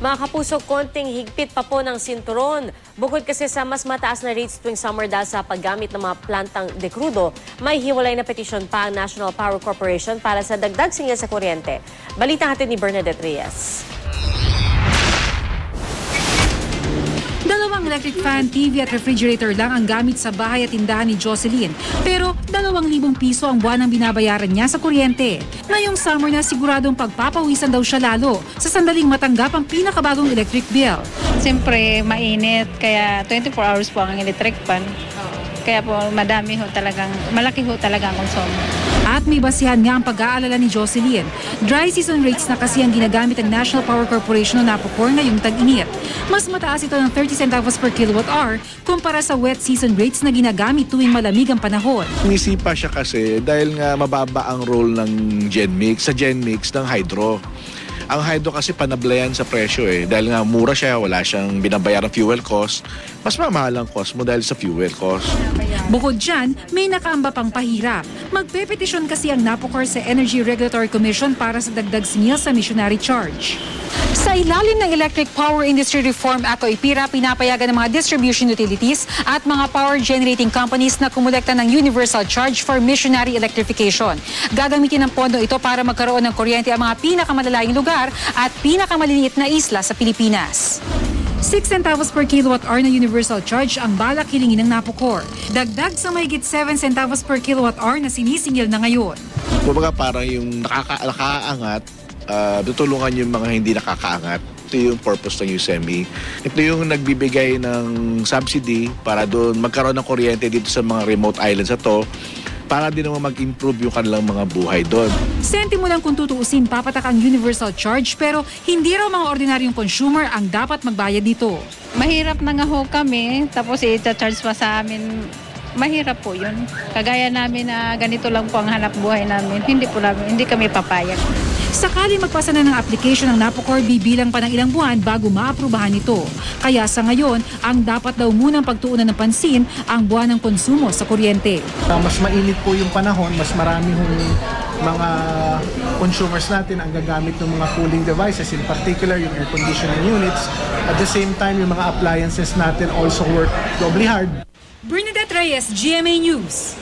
Mga kapuso, konting higpit pa po ng sinturon. Bukod kasi sa mas mataas na rates tuwing summer dahil sa paggamit ng mga plantang dekrudo, may hiwalay na petisyon pa ang National Power Corporation para sa dagdag singil sa kuryente. Balita natin ni Bernadette Reyes. Dalawang electric fan, TV at refrigerator lang ang gamit sa bahay at tindahan ni Jocelyn. Pero 2,000 piso ang buwan ang binabayaran niya sa kuryente. Ngayong summer na siguradong pagpapawisan daw siya lalo sa sandaling matanggap ang pinakabagong electric bill. Siyempre mainit kaya 24 hours po ang electric fan. Kaya po malaki ho talaga ang konsumo. At may basihan nga ang pag-aalala ni Jocelyn. Dry season rates na kasi ang ginagamit ng National Power Corporation o NAPOCOR ngayong tag-init. Mas mataas ito ng 30 centavos per kilowatt-hour kumpara sa wet season rates na ginagamit tuwing malamig ang panahon. Umisipa siya kasi dahil nga mababa ang role ng Genmix, sa Genmix ng hydro. Ang hydro kasi panablayan sa presyo dahil nga mura siya, wala siyang binabayarang fuel cost. Mas mamahal ang cost mo dahil sa fuel cost. Bukod dyan, may nakaamba pang pahirap. Magpepetisyon kasi ang NAPOCOR sa Energy Regulatory Commission para sa dagdag singil sa missionary charge. Sa ilalim ng Electric Power Industry Reform Act o IPIRA, pinapayagan ng mga distribution utilities at mga power generating companies na kumulekta ng universal charge for missionary electrification. Gagamitin ang pondo ito para magkaroon ng kuryente ang mga pinakamalalayong lugar at pinakamaliliit na isla sa Pilipinas. 6 centavos per kilowatt-hour na universal charge ang balak hilingin ng NAPOCOR. Dagdag sa mahigit 7 centavos per kilowatt-hour na sinisingil na ngayon. Kumbaga parang yung nakakaangat, tutulungan yung mga hindi nakakaangat. Ito yung purpose ng USEMI. Ito yung nagbibigay ng subsidy para doon magkaroon ng kuryente dito sa mga remote islands na to para din naman mag-improve yung kanilang mga buhay doon. Sentimo lang kung tutuusin papatak ang universal charge pero hindi raw mga ordinaryong consumer ang dapat magbayad dito. Mahirap na nga ho kami tapos i-charge pa sa amin. Mahirap po yun. Kagaya namin na ganito lang po ang hanap buhay namin. Hindi kami papayag. Sakali magpasa na ng application ng NAPOCOR, bibilang pa ng ilang buwan bago maaprubahan ito. Kaya sa ngayon, ang dapat daw munang pagtuunan ng pansin ang buwan ng konsumo sa kuryente. Mas mainit po yung panahon, mas marami mga consumers natin ang gagamit ng mga cooling devices, in particular yung air conditioning units. At the same time, yung mga appliances natin also work doubly hard. Bernadette Reyes, GMA News.